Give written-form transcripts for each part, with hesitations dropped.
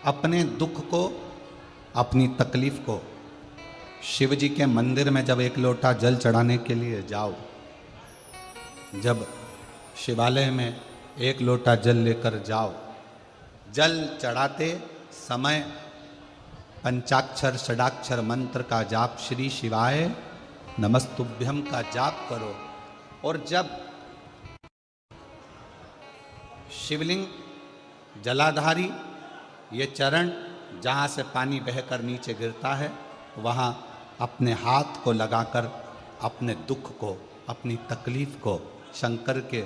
अपने दुख को, अपनी तकलीफ को शिव जी के मंदिर में जब एक लोटा जल चढ़ाने के लिए जाओ, जब शिवालय में एक लोटा जल लेकर जाओ, जल चढ़ाते समय पंचाक्षर षडाक्षर मंत्र का जाप, श्री शिवाय नमस्तुभ्यम का जाप करो। और जब शिवलिंग जलाधारी ये चरण जहाँ से पानी बहकर नीचे गिरता है, वहाँ अपने हाथ को लगाकर अपने दुख को, अपनी तकलीफ को शंकर के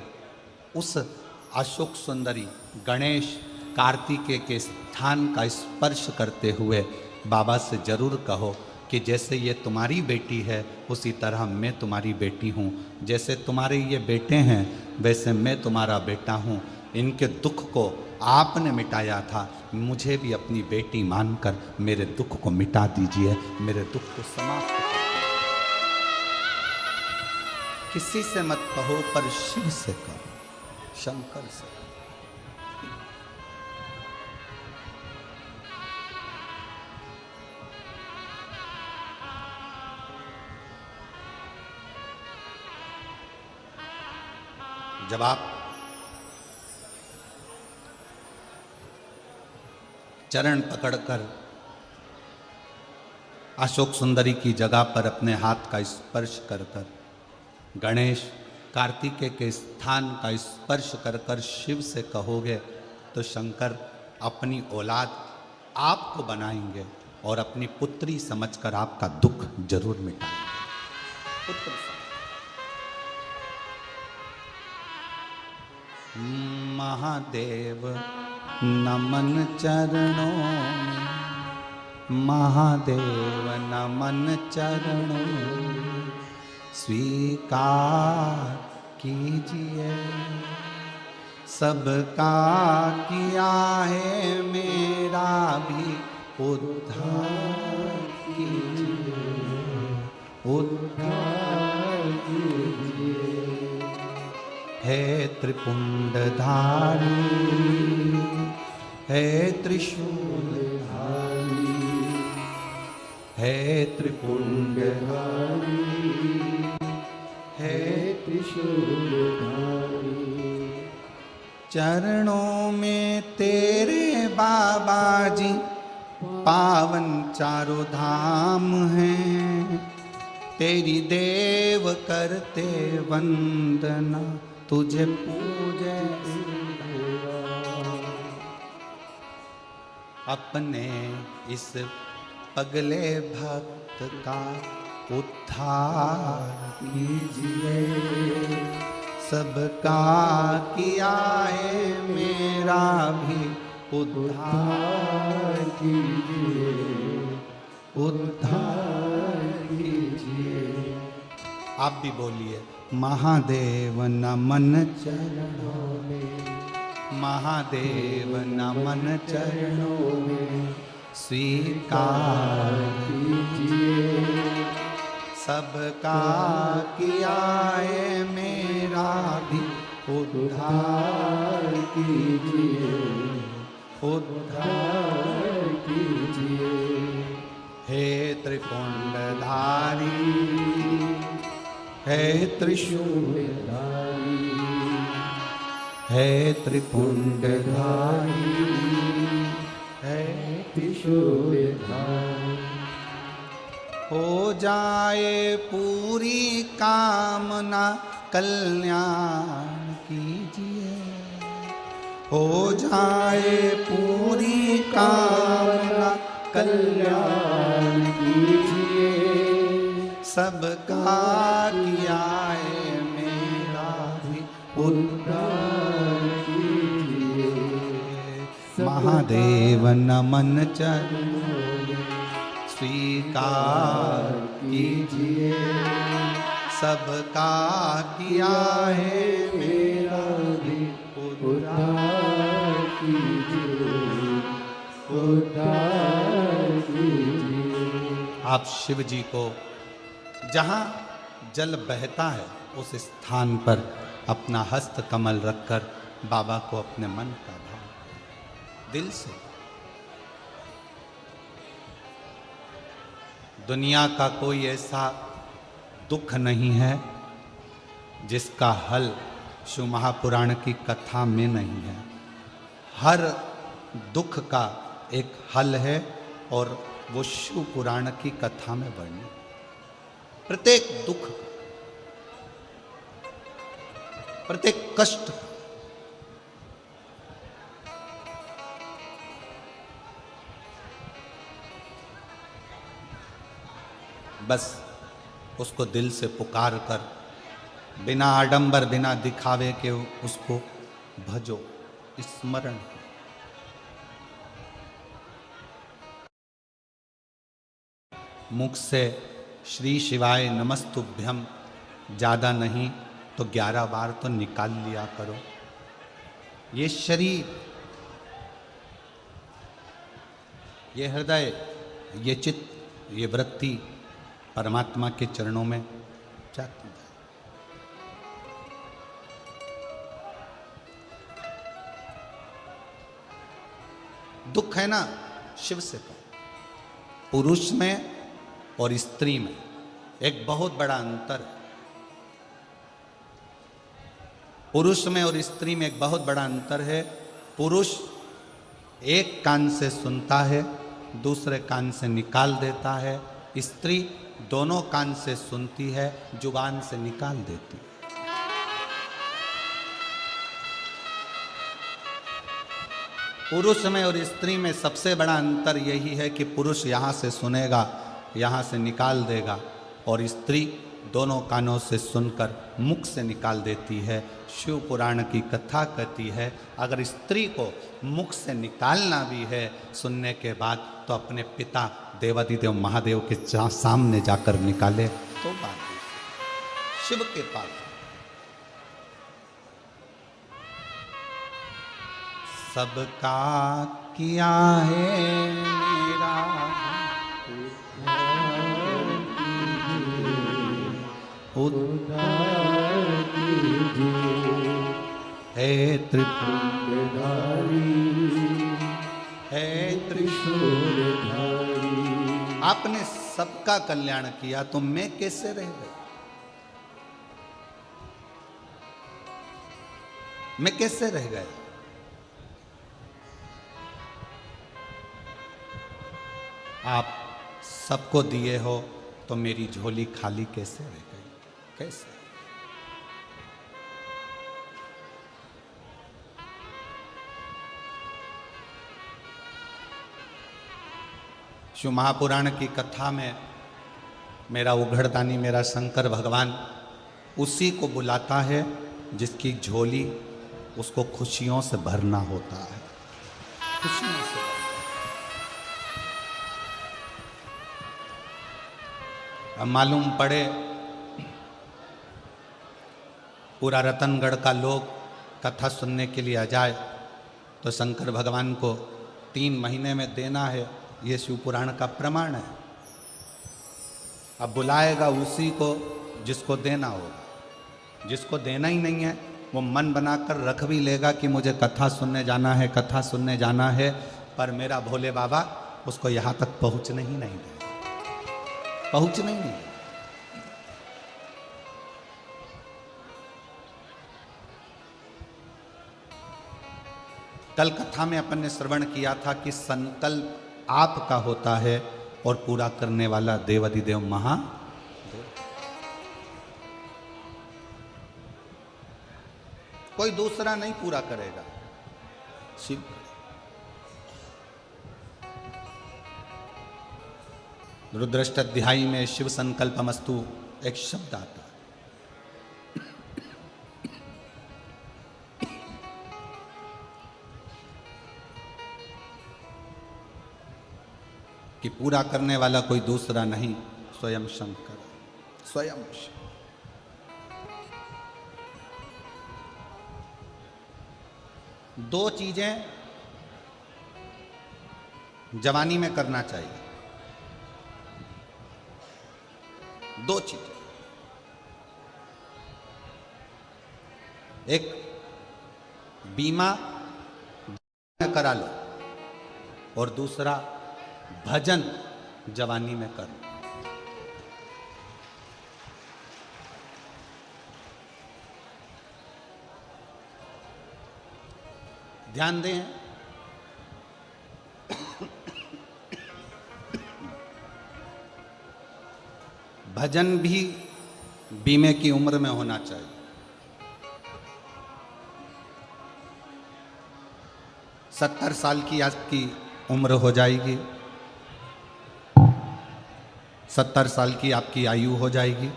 उस अशोक सुंदरी गणेश कार्तिकेय के स्थान का स्पर्श करते हुए बाबा से जरूर कहो कि जैसे ये तुम्हारी बेटी है उसी तरह मैं तुम्हारी बेटी हूँ, जैसे तुम्हारे ये बेटे हैं वैसे मैं तुम्हारा बेटा हूँ। इनके दुख को आपने मिटाया था, मुझे भी अपनी बेटी मानकर मेरे दुख को मिटा दीजिए, मेरे दुख को समाप्त कर। किसी से मत कहो पर शिव से कहो, शंकर से। जब आप चरण पकड़कर अशोक सुंदरी की जगह पर अपने हाथ का स्पर्श कर कर, गणेश कार्तिकेय के स्थान का स्पर्श कर कर शिव से कहोगे तो शंकर अपनी औलाद आपको बनाएंगे और अपनी पुत्री समझकर आपका दुख जरूर मिटाएंगे। पुत्र महादेव नमन चरणों में, महादेव नमन चरणों में, स्वीकार कीजिए सबका किया है मेरा भी उद्धार कीजिए, उद्धार कीजिए। है त्रिपुंडधारी, है त्रिशूलधारी, है त्रिपुंडधारी, है त्रिशूलधारी। चरणों में तेरे बाबा जी पावन चारों धाम हैं, तेरी देव करते वंदना, तुझे पूजे अपने इस पगले भक्त का उद्धार कीजिए, सबका किया है मेरा भी उद्धार कीजिए, उद्धार कीजिए। आप भी बोलिए महादेव नमन चरणों में, महादेव नमन चरणों में, स्वीकार कीजिए सबका किया है मेरा भी उद्धार कीजिए, उद्धार कीजिए। हे त्रिपुंडधारी, है त्रिशूलधारी, है त्रिपुंडधारी, है त्रिशूलधारी। हो जाए पूरी कामना कल्याण कीजिए, हो जाए पूरी कामना कल्याण कीजिए, सबका किया है मेरा भी उद्धार कीजिए। महादेव नमन चरणों में, स्वीकार कीजिए सबका किया है मेरा भी उद्धार कीजिए, उद्धार कीजिए। आप शिव जी को जहाँ जल बहता है उस स्थान पर अपना हस्त कमल रखकर बाबा को अपने मन का भाव दिल से दुनिया का कोई ऐसा दुख नहीं है जिसका हल शिव महापुराण की कथा में नहीं है। हर दुख का एक हल है और वो शिव पुराण की कथा में वर्णित। प्रत्येक दुख, प्रत्येक कष्ट बस उसको दिल से पुकार कर, बिना आडंबर बिना दिखावे के उसको भजो, स्मरण। मुख से श्री शिवाय नमस्तुभ्यम ज़्यादा नहीं तो 11 बार तो निकाल लिया करो। ये शरीर, ये हृदय, ये चित्त, ये वृत्ति परमात्मा के चरणों में जाती है। दुख है ना, शिव से कहो। पुरुष में और स्त्री में एक बहुत बड़ा अंतर है। पुरुष में और स्त्री में एक बहुत बड़ा अंतर है। पुरुष एक कान से सुनता है, दूसरे कान से निकाल देता है। स्त्री दोनों कान से सुनती है, जुबान से निकाल देती है। पुरुष में और स्त्री में सबसे बड़ा अंतर यही है कि पुरुष यहाँ से सुनेगा, यहाँ से निकाल देगा, और स्त्री दोनों कानों से सुनकर मुख से निकाल देती है। शिव पुराण की कथा कहती है, अगर स्त्री को मुख से निकालना भी है सुनने के बाद, तो अपने पिता देवादिदेव महादेव के सामने जाकर निकाले तो बात शिव के पास। सबका किया है मेरा उद्धार कीजिए, हे त्रिपुरधारी, हे त्रिशूलधारी। आपने सबका कल्याण किया तो मैं कैसे रह गया? मैं कैसे रह गया? आप सबको दिए हो तो मेरी झोली खाली कैसे रह गई? कैसे? शिव महापुराण की कथा में मेरा उघड़दानी, मेरा शंकर भगवान उसी को बुलाता है जिसकी झोली उसको खुशियों से भरना होता है। खुशियों से अब मालूम पड़े पूरा रतनगढ़ का लोग कथा सुनने के लिए आ जाए तो शंकर भगवान को 3 महीने में देना है, ये शिव पुराण का प्रमाण है। अब बुलाएगा उसी को जिसको देना होगा। जिसको देना ही नहीं है वो मन बनाकर रख भी लेगा कि मुझे कथा सुनने जाना है, कथा सुनने जाना है, पर मेरा भोले बाबा उसको यहाँ तक पहुँचने ही नहीं देगा, पहुँचने ही नहीं। कल कथा में अपन ने श्रवण किया था कि संकल्प आपका होता है और पूरा करने वाला देवादिदेव महादेव। कोई दूसरा नहीं पूरा करेगा, शिव। रुद्राष्टध्यायी में शिव संकल्पमस्तु एक शब्द आता है। कि पूरा करने वाला कोई दूसरा नहीं, स्वयं शंकर, स्वयं शिव। दो चीजें जवानी में करना चाहिए, दो चीजें। एक बीमा करा लो और दूसरा भजन जवानी में करो। ध्यान दें, भजन भी बीमे की उम्र में होना चाहिए। सत्तर साल की आपकी उम्र हो जाएगी, 70 साल की आपकी आयु हो जाएगी,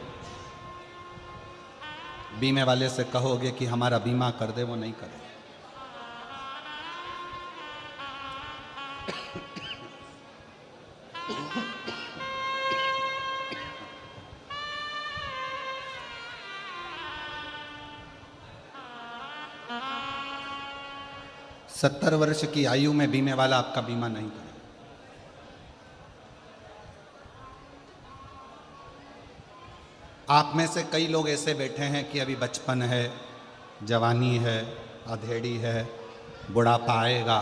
बीमे वाले से कहोगे कि हमारा बीमा कर दे, वो नहीं करे। सत्तर वर्ष की आयु में बीमे वाला आपका बीमा नहीं करे। आप में से कई लोग ऐसे बैठे हैं कि अभी बचपन है, जवानी है, अधेड़ी है, बुढ़ापा आएगा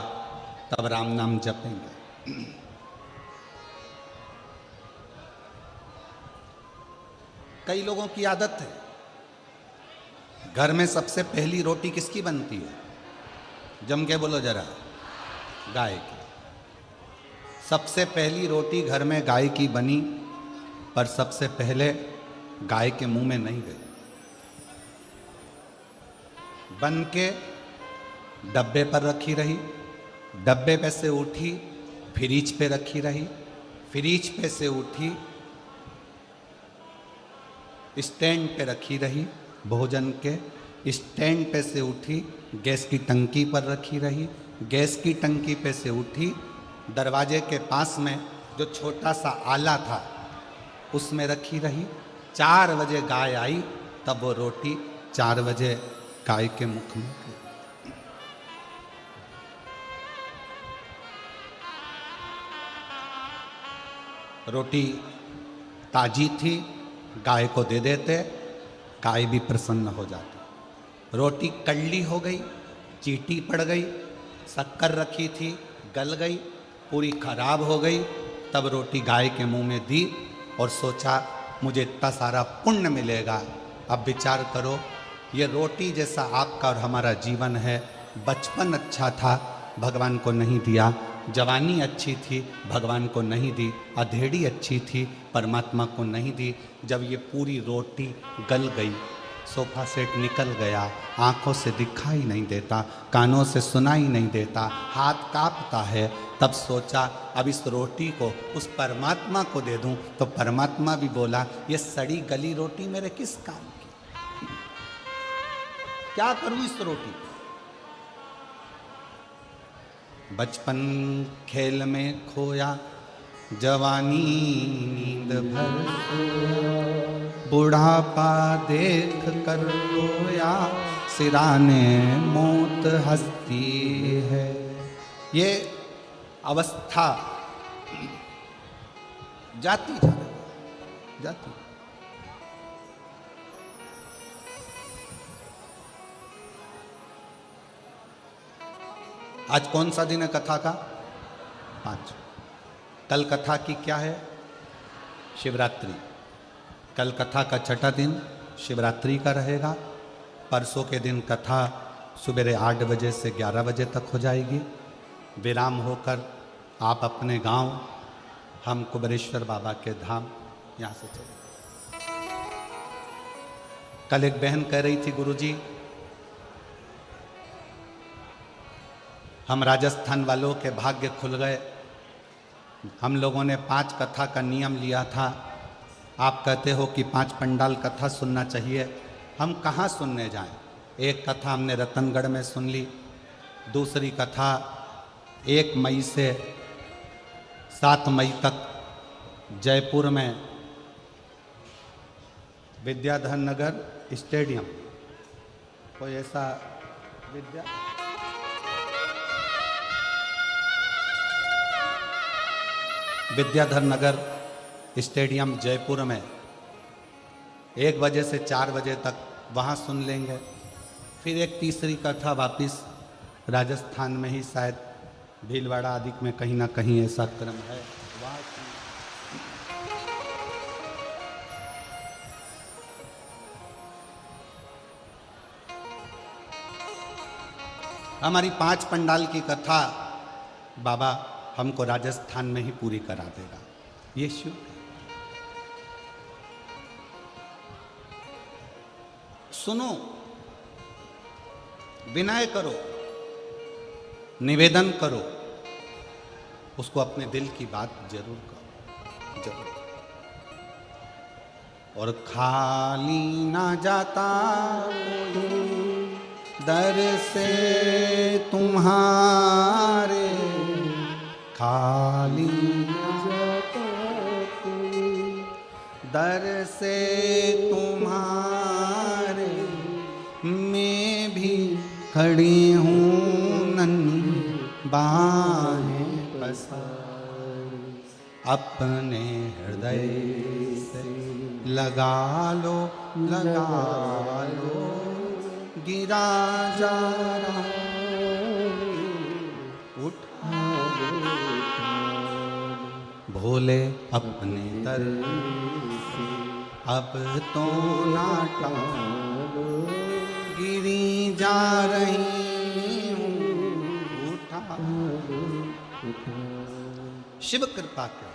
तब राम नाम जपेंगे। कई लोगों की आदत है, घर में सबसे पहली रोटी किसकी बनती है? जम के बोलो जरा, गाय की। सबसे पहली रोटी घर में गाय की बनी, पर सबसे पहले गाय के मुंह में नहीं गई, बन के डब्बे पर रखी रही, डब्बे पे से उठी फ्रिज पे रखी रही, फ्रिज पे से उठी स्टैंड पे रखी रही, भोजन के स्टैंड पे से उठी गैस की टंकी पर रखी रही, गैस की टंकी पे से उठी दरवाजे के पास में जो छोटा सा आला था उसमें रखी रही। 4 बजे गाय आई तब वो रोटी 4 बजे गाय के मुख में गई। रोटी ताजी थी, गाय को दे देते, गाय भी प्रसन्न हो जाती। रोटी कड़ली हो गई, चीटी पड़ गई, शक्कर रखी थी गल गई, पूरी खराब हो गई, तब रोटी गाय के मुंह में दी और सोचा मुझे इतना सारा पुण्य मिलेगा। अब विचार करो, ये रोटी जैसा आपका और हमारा जीवन है। बचपन अच्छा था, भगवान को नहीं दिया, जवानी अच्छी थी, भगवान को नहीं दी, अधेड़ी अच्छी थी, परमात्मा को नहीं दी। जब ये पूरी रोटी गल गई, सोफा सेट निकल गया, आंखों से दिखाई नहीं देता, कानों से सुनाई नहीं देता, हाथ कांपता है, तब सोचा अब इस रोटी को उस परमात्मा को दे दूं। तो परमात्मा भी बोला ये सड़ी गली रोटी मेरे किस काम की, क्या करूं इस रोटी को। बचपन खेल में खोया, जवानी नींद भर सोया, बुढ़ापा देख कर रोया, सिराने मौत हंसती है। ये अवस्था जाती जा रही, जाती। आज कौन सा दिन है कथा का? 5। कल कथा की क्या है? शिवरात्रि। कल कथा का छठा दिन शिवरात्रि का रहेगा। परसों के दिन कथा सुबह 8 बजे से 11 बजे तक हो जाएगी। विराम होकर आप अपने गांव, हम कुबेरेश्वर बाबा के धाम यहाँ से चले। कल एक बहन कह रही थी, गुरुजी हम राजस्थान वालों के भाग्य खुल गए, हम लोगों ने 5 कथा का नियम लिया था, आप कहते हो कि 5 पंडाल कथा सुनना चाहिए, हम कहाँ सुनने जाएं? एक कथा हमने रतनगढ़ में सुन ली, दूसरी कथा 1 मई से 7 मई तक जयपुर में विद्याधर नगर स्टेडियम, कोई ऐसा विद्याधर नगर स्टेडियम जयपुर में 1 बजे से 4 बजे तक वहाँ सुन लेंगे। फिर एक तीसरी कथा वापिस राजस्थान में ही, शायद भीलवाड़ा आदि में कहीं ना कहीं ऐसा क्रम है, वहाँ हमारी 5 पंडाल की कथा बाबा हमको राजस्थान में ही पूरी करा देगा। ये शिव सुनो, विनय करो, निवेदन करो, उसको अपने दिल की बात जरूर करो, जरूर। और खाली ना जाता दर से तुम्हारे, खाली ना जाता दर से तुम्हारे, मैं भी खड़ी हूँ नन्ही बाहें पसार, अपने हृदय से लगा लो, लगा लो, गिरा जा रहा उठा भोले अपने दर से, अब तो ना टालो, गिरी जा रही हूँ उठा। शिव कृपा के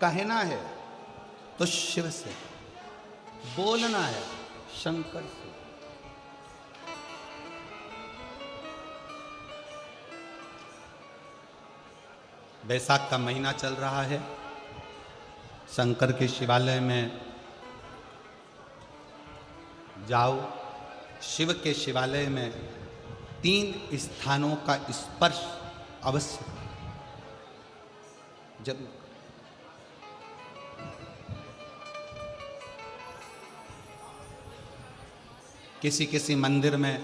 कहना है तो शिव से, बोलना है शंकर से। बैसाख का महीना चल रहा है, शंकर के शिवालय में जाओ। शिव के शिवालय में 3 स्थानों का स्पर्श अवश्य जरूर। किसी किसी मंदिर में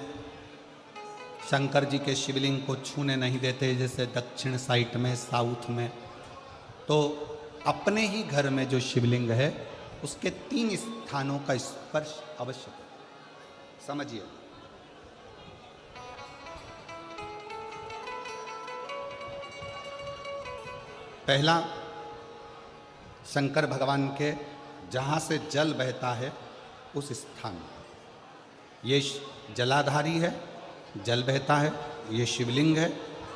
शंकर जी के शिवलिंग को छूने नहीं देते, जैसे दक्षिण साइड में, साउथ में। तो अपने ही घर में जो शिवलिंग है उसके 3 स्थानों का स्पर्श अवश्य समझिए। पहला, शंकर भगवान के जहाँ से जल बहता है उस स्थान, ये जलाधारी है, जल बहता है, ये शिवलिंग है।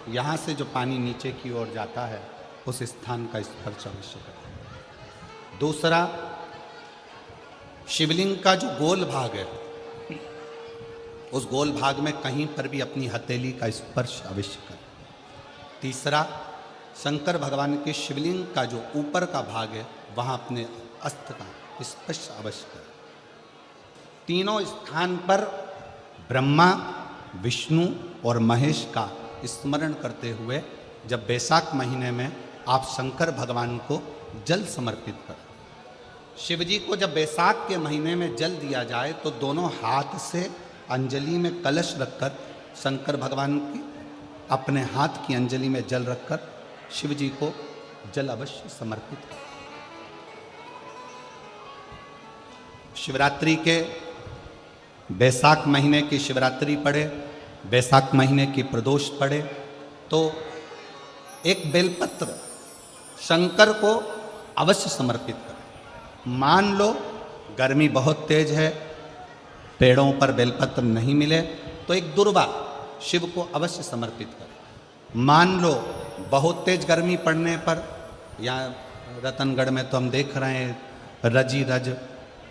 यहाँ से जो पानी नीचे की ओर जाता है उस स्थान का स्पर्श अवश्य करें। दूसरा, शिवलिंग का जो गोल भाग है उस गोल भाग में कहीं पर भी अपनी हथेली का स्पर्श अवश्य करें। तीसरा, शंकर भगवान के शिवलिंग का जो ऊपर का भाग है वहाँ अपने अस्त्र का स्पर्श अवश्य करें। तीनों स्थान पर ब्रह्मा, विष्णु और महेश का स्मरण करते हुए जब बैसाख महीने में आप शंकर भगवान को जल समर्पित करें। शिव जी को जब बैसाख के महीने में जल दिया जाए तो दोनों हाथ से अंजलि में कलश रखकर शंकर भगवान की अपने हाथ की अंजलि में जल रखकर शिव जी को जल अवश्य समर्पित करें। शिवरात्रि के बैसाख महीने की शिवरात्रि पड़े, बैसाख महीने की प्रदोष पड़े तो एक बेलपत्र शंकर को अवश्य समर्पित करें। मान लो गर्मी बहुत तेज है, पेड़ों पर बेलपत्र नहीं मिले तो एक दुर्वा शिव को अवश्य समर्पित करें। मान लो बहुत तेज गर्मी पड़ने पर, यहाँ रतनगढ़ में तो हम देख रहे हैं रजी रज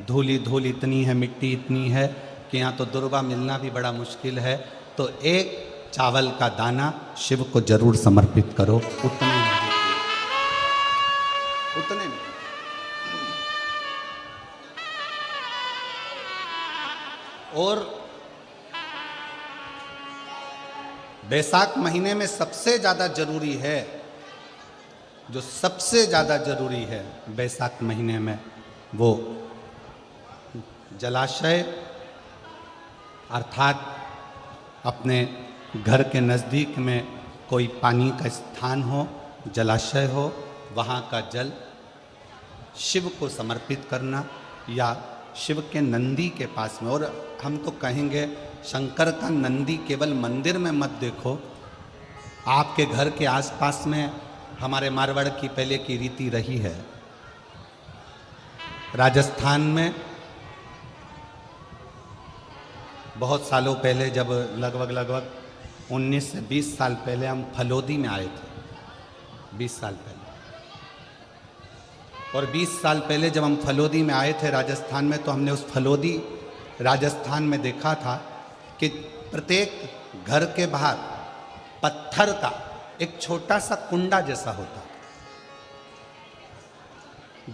धूली धूल इतनी है, मिट्टी इतनी है कि यहाँ तो दुर्वा मिलना भी बड़ा मुश्किल है, तो एक चावल का दाना शिव को जरूर समर्पित करो। उतने में और बैसाख महीने में सबसे ज़्यादा जरूरी है, जो सबसे ज़्यादा जरूरी है बैसाख महीने में, वो जलाशय अर्थात अपने घर के नज़दीक में कोई पानी का स्थान हो, जलाशय हो, वहाँ का जल शिव को समर्पित करना, या शिव के नंदी के पास में। और हम तो कहेंगे शंकर का नंदी केवल मंदिर में मत देखो, आपके घर के आसपास में हमारे मारवाड़ की पहले की रीति रही है। राजस्थान में बहुत सालों पहले, जब लगभग 19 से 20 साल पहले हम फलोदी में आए थे, 20 साल पहले। और 20 साल पहले जब हम फलोदी में आए थे राजस्थान में, तो हमने उस फलोदी राजस्थान में देखा था कि प्रत्येक घर के बाहर पत्थर का एक छोटा सा कुंडा जैसा होता।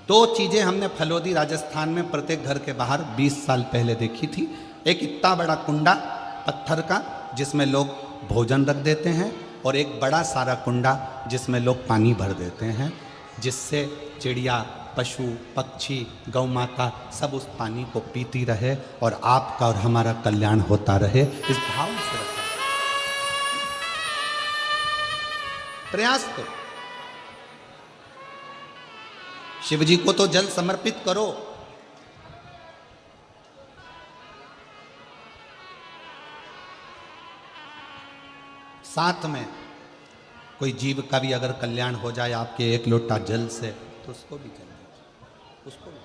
दो चीजें हमने फलोदी राजस्थान में प्रत्येक घर के बाहर 20 साल पहले देखी थी। एक इतना बड़ा कुंडा पत्थर का जिसमें लोग भोजन रख देते हैं, और एक बड़ा सारा कुंडा जिसमें लोग पानी भर देते हैं, जिससे चिड़िया, पशु, पक्षी, गौ माता सब उस पानी को पीती रहे और आपका और हमारा कल्याण होता रहे। इस भाव से रखा प्रयास करो। शिव जी को तो जल समर्पित करो। साथ में कोई जीव का भी अगर कल्याण हो जाए आपके एक लोटा जल से, तो उसको भी जल दीजिए, उसको भी।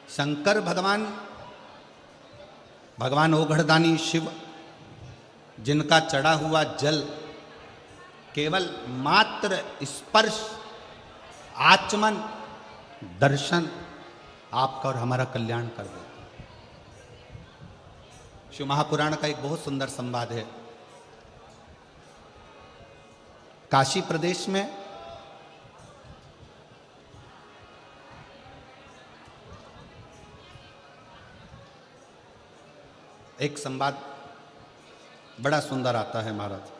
शंकर भगवान ओघड़दानी शिव, जिनका चढ़ा हुआ जल केवल मात्र स्पर्श, आचमन, दर्शन आपका और हमारा कल्याण कर देता। शिव महापुराण का एक बहुत सुंदर संवाद है। काशी प्रदेश में एक संवाद बड़ा सुंदर आता है महाराज।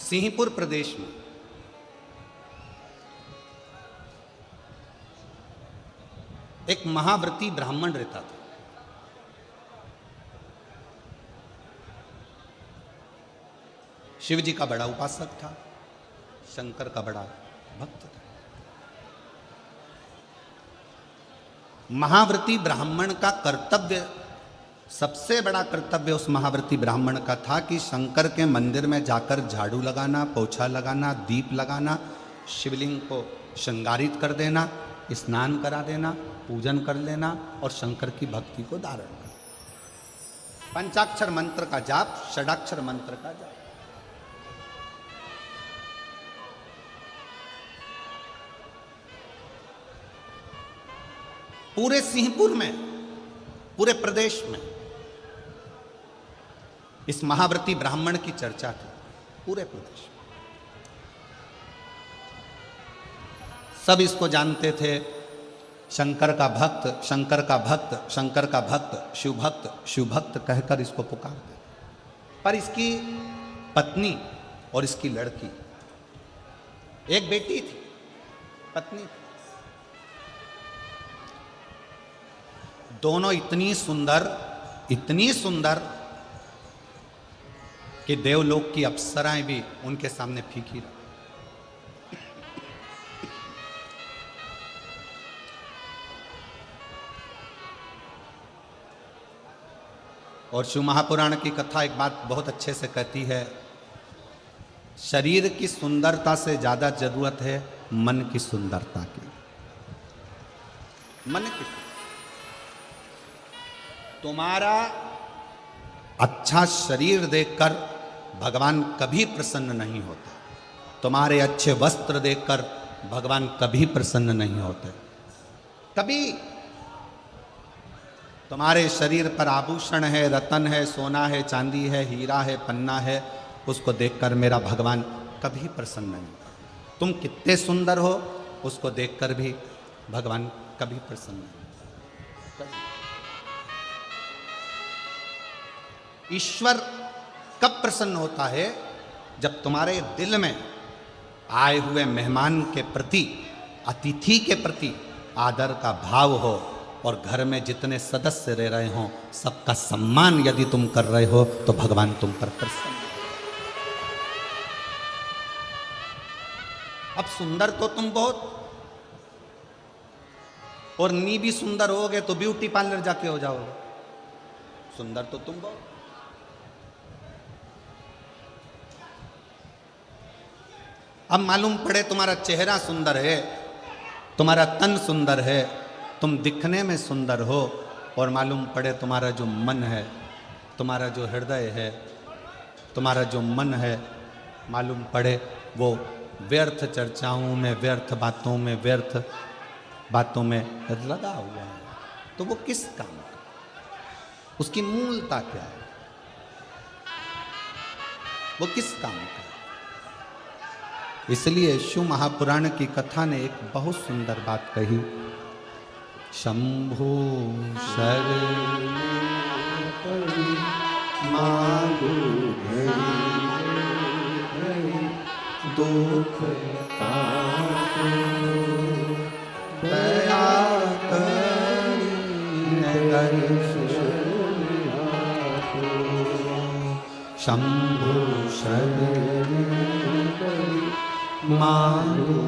सिंहपुर प्रदेश में एक महाव्रती ब्राह्मण रहता था। शिव जी का बड़ा उपासक था, शंकर का बड़ा भक्त था। महाव्रती ब्राह्मण का कर्तव्य, सबसे बड़ा कर्तव्य उस महाव्रती ब्राह्मण का था कि शंकर के मंदिर में जाकर झाड़ू लगाना, पोछा लगाना, दीप लगाना, शिवलिंग को श्रृंगारित कर देना, स्नान करा देना, पूजन कर लेना और शंकर की भक्ति को धारण करना। पंचाक्षर मंत्र का जाप, षडाक्षर मंत्र का जाप। पूरे सिंहपुर में, पूरे प्रदेश में इस महाव्रती ब्राह्मण की चर्चा थी, पूरे प्रदेश में। सब इसको जानते थे, शंकर का भक्त, शंकर का भक्त, शंकर का भक्त, शिव भक्त, शिव भक्त कहकर इसको पुकारते। पर इसकी पत्नी और इसकी लड़की, एक बेटी थी, पत्नी थी, दोनों इतनी सुंदर कि देवलोक की अप्सराएं भी उनके सामने फीकी रही। और शिव महापुराण की कथा एक बात बहुत अच्छे से कहती है, शरीर की सुंदरता से ज्यादा जरूरत है मन की सुंदरता की। मन की, तुम्हारा अच्छा शरीर देखकर भगवान कभी प्रसन्न नहीं होते, तुम्हारे अच्छे वस्त्र देखकर भगवान कभी प्रसन्न नहीं होते। कभी तुम्हारे शरीर पर आभूषण है, रतन है, सोना है, चांदी है, हीरा है, पन्ना है, उसको देखकर मेरा भगवान कभी प्रसन्न नहीं होता। तुम कितने सुंदर हो उसको देखकर भी भगवान कभी प्रसन्न नहीं होता। ईश्वर कब प्रसन्न होता है? जब तुम्हारे दिल में आए हुए मेहमान के प्रति, अतिथि के प्रति आदर का भाव हो और घर में जितने सदस्य रह रहे हों सबका सम्मान यदि तुम कर रहे हो तो भगवान तुम पर प्रसन्न। अब सुंदर तो तुम बहुत, और नी भी सुंदर होगे तो ब्यूटी पार्लर जाके हो जाओगे, सुंदर तो तुम बहुत। अब मालूम पड़े तुम्हारा चेहरा सुंदर है, तुम्हारा तन सुंदर है, तुम दिखने में सुंदर हो, और मालूम पड़े तुम्हारा जो मन है, तुम्हारा जो हृदय है, तुम्हारा जो मन है, मालूम पड़े वो व्यर्थ चर्चाओं में, व्यर्थ बातों में, व्यर्थ बातों में लगा हुआ है, तो वो किस काम का? उसकी मूलता क्या है? वो किस काम का? इसलिए शिव महापुराण की कथा ने एक बहुत सुंदर बात कही, शंभु शरण मांगू दुख दया शंभु शरण मांगू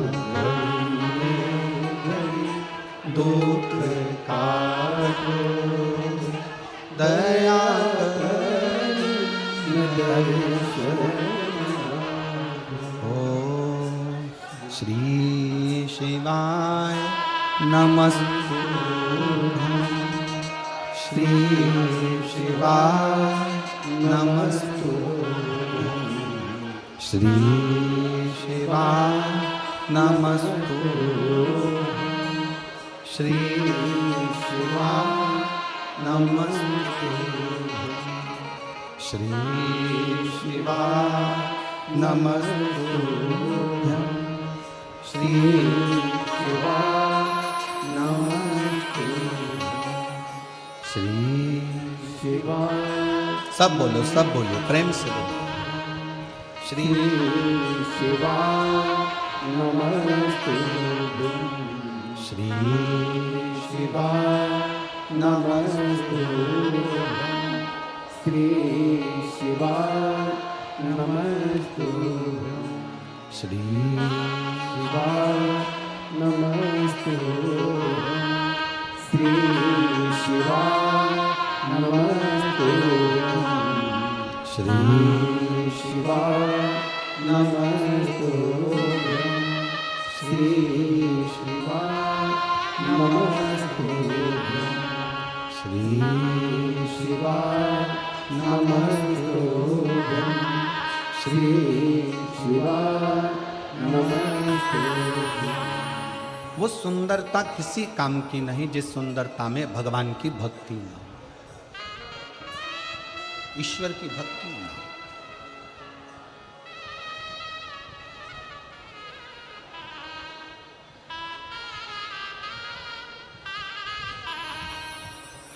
दुख काटो दया ओ श्री शिवाय नमस्तुभ्यं, श्री शिवाय नमस्तुभ्यं, श्री शिवाय नमस्तुभ्यं, श्री शिवाय नमस्तुभ्यं, श्री शिवाय नमस्तुभ्यं, श्री शिवाय नमस्तुभ्यं, श्री शिवाय। सब बोलो, सब बोलो, प्रेम से बोलो, श्री शिवाय नमस्तुभ्यं, श्री शिवाय नमस्तुभ्यं, श्री शिवाय नमस्तुभ्यं, श्री शिवाय नमस्तुभ्यं, श्री शिवाय नमस्तुभ्यं, श्री शिवाय नमस्तुभ्यं, श्री शिवाय नमस्तुभ्यं, श्री शिवाय नमस्तुभ्यं, श्री शिवाय नमस्तुभ्यं। वो सुंदरता किसी काम की नहीं जिस सुंदरता में भगवान की भक्ति न हो, ईश्वर की भक्ति न हो।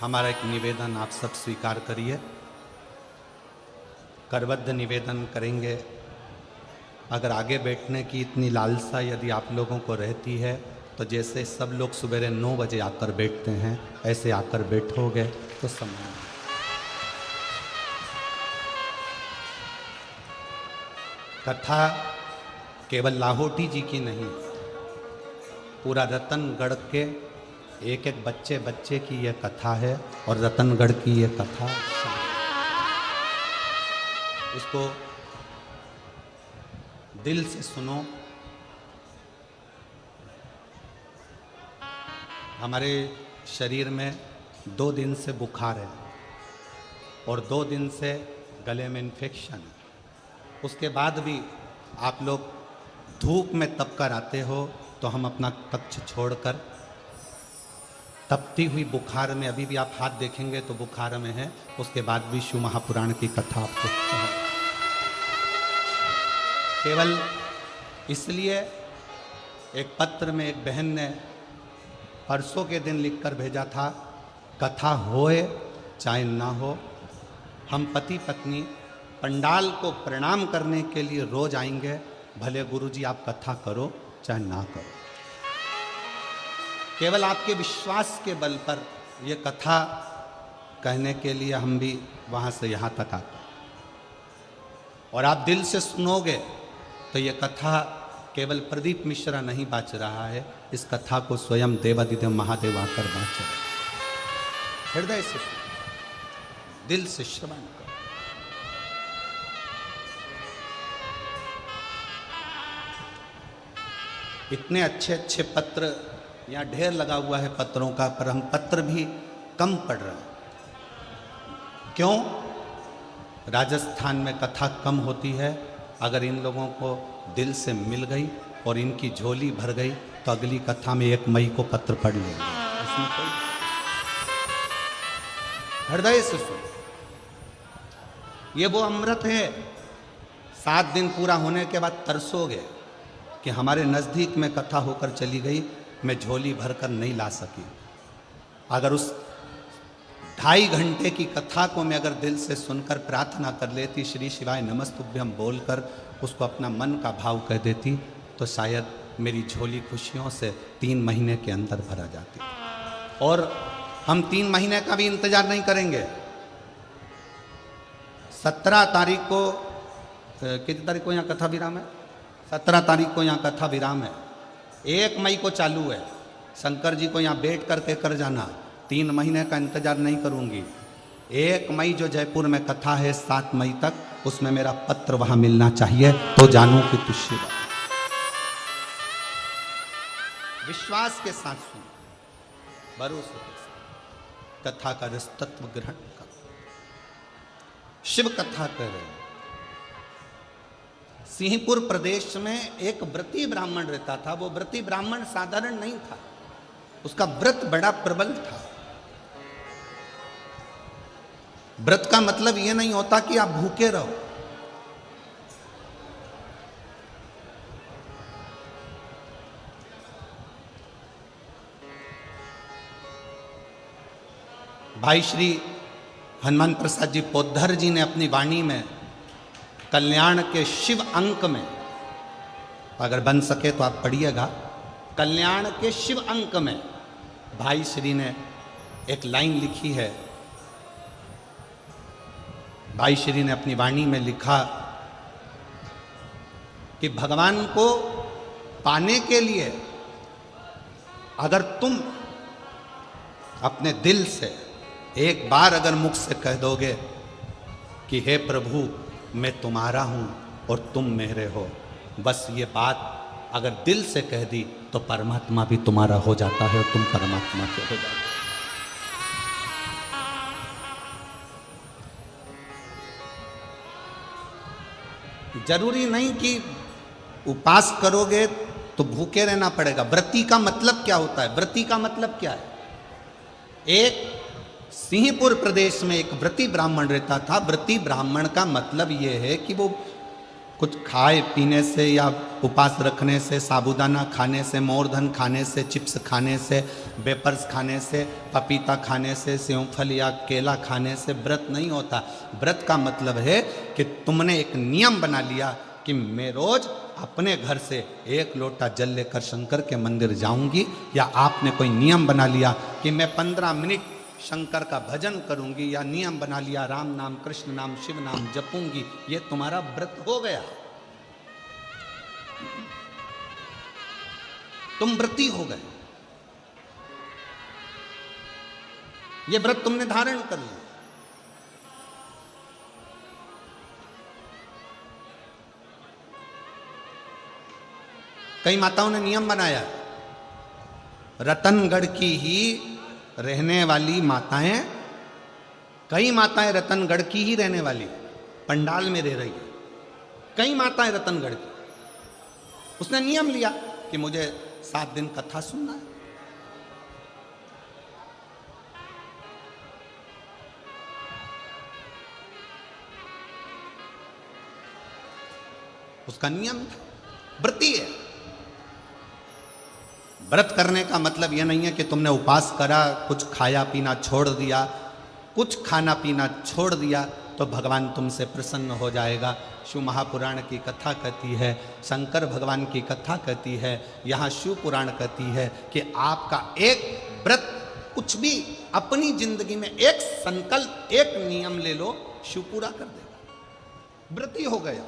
हमारा एक निवेदन आप सब स्वीकार करिए, करबद्ध निवेदन करेंगे। अगर आगे बैठने की इतनी लालसा यदि आप लोगों को रहती है तो जैसे सब लोग सवेरे 9 बजे आकर बैठते हैं ऐसे आकर बैठोगे तो समय। कथा केवल लाहौटी जी की नहीं, पूरा रतनगढ़ के एक एक बच्चे बच्चे की यह कथा है, और रतनगढ़ की यह कथा इसको दिल से सुनो। हमारे शरीर में 2 दिन से बुखार है और 2 दिन से गले में इन्फेक्शन है, उसके बाद भी आप लोग धूप में तप कर आते हो, तो हम अपना कक्ष छोड़कर तपती हुई बुखार में, अभी भी आप हाथ देखेंगे तो बुखार में है, उसके बाद भी शिव महापुराण की कथा आपको केवल इसलिए एक पत्र में एक बहन ने परसों के दिन लिखकर भेजा था, कथा होए चाहे ना हो, हम पति पत्नी पंडाल को प्रणाम करने के लिए रोज आएंगे, भले गुरुजी आप कथा करो चाहे ना करो। केवल आपके विश्वास के बल पर ये कथा कहने के लिए हम भी वहाँ से यहाँ तक आते हैं, और आप दिल से सुनोगे तो ये कथा केवल प्रदीप मिश्रा नहीं बाँच रहा है, इस कथा को स्वयं देवादिदेव महादेव आकर बाँच रहे। हृदय से दिल से श्रवण करो। इतने अच्छे अच्छे पत्र यहाँ ढेर लगा हुआ है पत्रों का, पर हम पत्र भी कम पढ़ रहे हैं। क्यों? राजस्थान में कथा कम होती है। अगर इन लोगों को दिल से मिल गई और इनकी झोली भर गई तो अगली कथा में 1 मई को पत्र पढ़ लेंगे। इसमें कोई हृदय से सुन, ये वो अमृत है। 7 दिन पूरा होने के बाद तरसोगे कि हमारे नज़दीक में कथा होकर चली गई, मैं झोली भरकर नहीं ला सकी। अगर उस 2.5 घंटे की कथा को मैं अगर दिल से सुनकर प्रार्थना कर लेती, श्री शिवाय नमस्तुभ्यम बोलकर उसको अपना मन का भाव कह देती, तो शायद मेरी झोली खुशियों से 3 महीने के अंदर भरा जाती। और हम 3 महीने का भी इंतजार नहीं करेंगे। 17 तारीख को, कितनी तारीख को यहाँ कथा विराम है? 17 तारीख को यहाँ कथा विराम है। 1 मई को चालू है। शंकर जी को यहाँ बैठ करके कर जाना। 3 महीने का इंतजार नहीं करूंगी। 1 मई जो जयपुर में कथा है 7 मई तक, उसमें मेरा पत्र वहां मिलना चाहिए, तो जानू कि तू शिव। विश्वास के साथ सुन, भरोसे के साथ कथा का रस तत्व ग्रहण कर। शिव कथा कर रहे हैं। सिंहपुर प्रदेश में एक व्रती ब्राह्मण रहता था। वो व्रती ब्राह्मण साधारण नहीं था, उसका व्रत बड़ा प्रबल था। व्रत का मतलब यह नहीं होता कि आप भूखे रहो। भाई श्री हनुमान प्रसाद जी पोद्धर जी ने अपनी वाणी में कल्याण के शिव अंक में, अगर बन सके तो आप पढ़िएगा, कल्याण के शिव अंक में भाई श्री ने एक लाइन लिखी है। भाई श्री ने अपनी वाणी में लिखा कि भगवान को पाने के लिए अगर तुम अपने दिल से एक बार अगर मुख से कह दोगे कि हे प्रभु मैं तुम्हारा हूं और तुम मेरे हो, बस ये बात अगर दिल से कह दी तो परमात्मा भी तुम्हारा हो जाता है और तुम परमात्मा के हो जाते हो। जरूरी नहीं कि उपास करोगे तो भूखे रहना पड़ेगा। व्रती का मतलब क्या होता है? व्रती का मतलब क्या है? एक सिंहपुर प्रदेश में एक व्रती ब्राह्मण रहता था। व्रती ब्राह्मण का मतलब यह है कि वो कुछ खाए पीने से या उपास रखने से, साबूदाना खाने से, मोरधन खाने से, चिप्स खाने से, वेपर्स खाने से, पपीता खाने से, सेवफल या केला खाने से व्रत नहीं होता। व्रत का मतलब है कि तुमने एक नियम बना लिया कि मैं रोज अपने घर से 1 लोटा जल लेकर शंकर के मंदिर जाऊंगी, या आपने कोई नियम बना लिया कि मैं 15 मिनट शंकर का भजन करूंगी, या नियम बना लिया राम नाम, कृष्ण नाम, शिव नाम जपूंगी, ये तुम्हारा व्रत हो गया। तुम व्रती हो गए। ये व्रत तुमने धारण कर लिया। कई माताओं ने नियम बनाया, रतनगढ़ की ही रहने वाली माताएं, कई माताएं रतनगढ़ की ही रहने वाली पंडाल में रह रही है, कई माताएं रतनगढ़ की। उसने नियम लिया कि मुझे 7 दिन कथा सुनना है। उसका नियम था, व्रती है। व्रत करने का मतलब यह नहीं है कि तुमने उपास करा, कुछ खाया पीना छोड़ दिया, कुछ खाना पीना छोड़ दिया तो भगवान तुमसे प्रसन्न हो जाएगा। शिव महापुराण की कथा कहती है, शंकर भगवान की कथा कहती है, यहाँ शिव पुराण कहती है कि आपका एक व्रत, कुछ भी अपनी जिंदगी में एक संकल्प, एक नियम ले लो, शिव पूरा कर देगा। व्रती हो गया।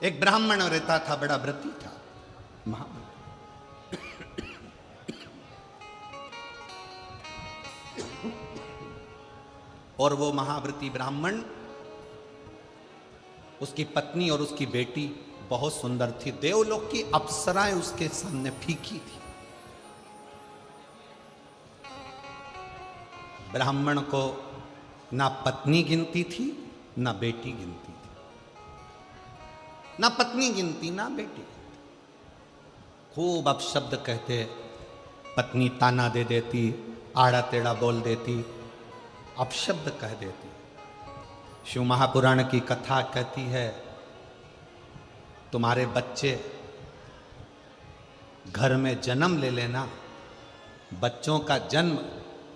एक ब्राह्मण रहता था, बड़ा व्रती था, महाव्रती। और वो महाव्रती ब्राह्मण, उसकी पत्नी और उसकी बेटी बहुत सुंदर थी। देवलोक की अप्सराएं उसके सामने फीकी थी। ब्राह्मण को ना पत्नी गिनती थी ना बेटी गिनती थी, ना पत्नी गिनती ना बेटी गिनती। खूब अपशब्द कहते, पत्नी ताना दे देती, आड़ा टेढ़ा बोल देती, अपशब्द कह देती। शिव महापुराण की कथा कहती है, तुम्हारे बच्चे घर में जन्म ले लेना, बच्चों का जन्म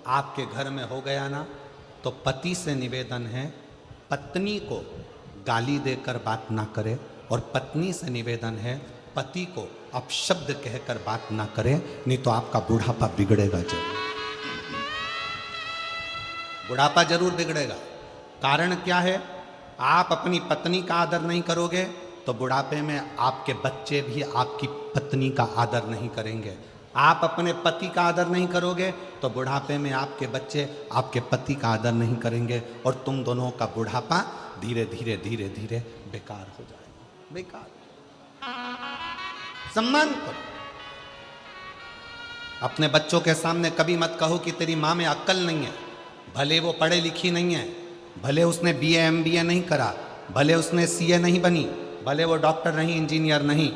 आपके घर में हो गया ना, तो पति से निवेदन है पत्नी को गाली देकर बात ना करे, और पत्नी से निवेदन है पति को अपशब्द कहकर बात ना करे, नहीं तो आपका बुढ़ापा बिगड़ेगा जरूर। बुढ़ापा जरूर बिगड़ेगा। कारण क्या है? आप अपनी पत्नी का आदर नहीं करोगे तो बुढ़ापे में आपके बच्चे भी आपकी पत्नी का आदर नहीं करेंगे। आप अपने पति का आदर नहीं करोगे तो बुढ़ापे में आपके बच्चे आपके पति का आदर नहीं करेंगे, और तुम दोनों का बुढ़ापा धीरे धीरे धीरे धीरे बेकार हो जाएगा। बेकार। सम्मान करो। अपने बच्चों के सामने कभी मत कहो कि तेरी माँ में अक्ल नहीं है। भले वो पढ़े लिखी नहीं है, भले उसने बीए एमबीए नहीं करा, भले उसने सीए नहीं बनी, भले वो डॉक्टर नहीं, इंजीनियर नहीं,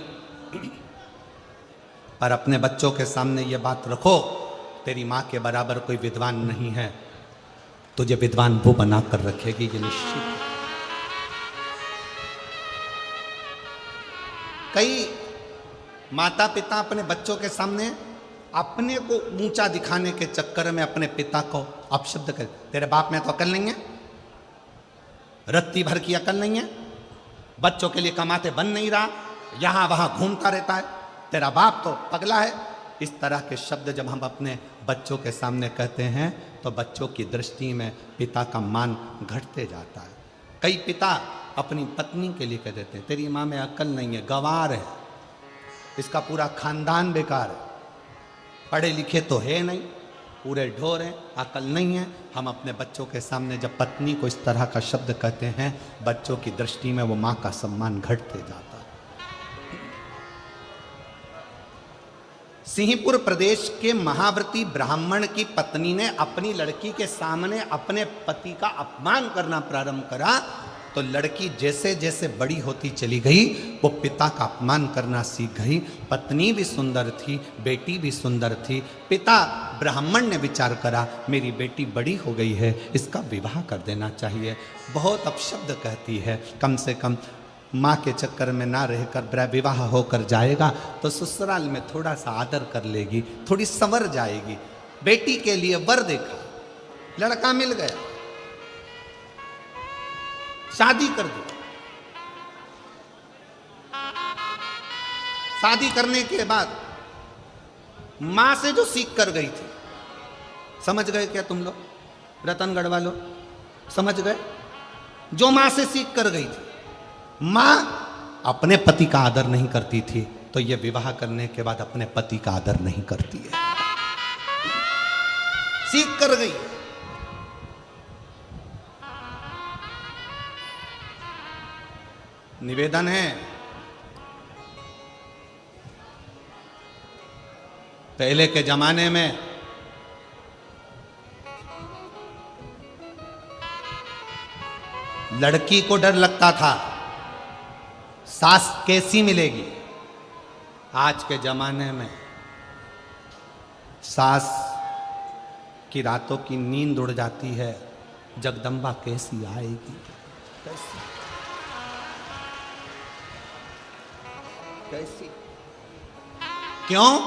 पर अपने बच्चों के सामने ये बात रखो, तेरी माँ के बराबर कोई विद्वान नहीं है, तुझे विद्वान वो बना कर रखेगी, ये निश्चित है। कई माता पिता अपने बच्चों के सामने अपने को ऊंचा दिखाने के चक्कर में अपने पिता को अपशब्द कर, तेरे बाप में तो अकल नहीं है, रत्ती भर की अकल नहीं है, बच्चों के लिए कमाते बन नहीं रहा, यहां वहां घूमता रहता है, तेरा बाप तो पगला है। इस तरह के शब्द जब हम अपने बच्चों के सामने कहते हैं तो बच्चों की दृष्टि में पिता का मान घटते जाता है। कई पिता अपनी पत्नी के लिए कह देते हैं, तेरी माँ में अकल नहीं है, गंवार है, इसका पूरा खानदान बेकार है, पढ़े लिखे तो है नहीं, पूरे ढोर हैं, अकल नहीं है। हम अपने बच्चों के सामने जब पत्नी को इस तरह का शब्द कहते हैं, बच्चों की दृष्टि में वो माँ का सम्मान घटते जाता है। सिंहपुर प्रदेश के महाव्रती ब्राह्मण की पत्नी ने अपनी लड़की के सामने अपने पति का अपमान करना प्रारंभ करा, तो लड़की जैसे जैसे बड़ी होती चली गई वो पिता का अपमान करना सीख गई। पत्नी भी सुंदर थी, बेटी भी सुंदर थी। पिता ब्राह्मण ने विचार करा, मेरी बेटी बड़ी हो गई है, इसका विवाह कर देना चाहिए। बहुत अपशब्द कहती है, कम से कम माँ के चक्कर में ना रहकर विवाह होकर जाएगा तो ससुराल में थोड़ा सा आदर कर लेगी, थोड़ी संवर जाएगी। बेटी के लिए वर देखा, लड़का मिल गया, शादी कर दी। शादी करने के बाद मां से जो सीख कर गई थी, समझ गए क्या तुम लोग, रतनगढ़ वालों समझ गए? जो मां से सीख कर गई थी, मां अपने पति का आदर नहीं करती थी, तो यह विवाह करने के बाद अपने पति का आदर नहीं करती है, सीख कर गई। निवेदन है, पहले के जमाने में लड़की को डर लगता था सास कैसी मिलेगी। आज के जमाने में सास की रातों की नींद उड़ जाती है, जगदम्बा कैसी आएगी, कैसी कैसी। क्यों?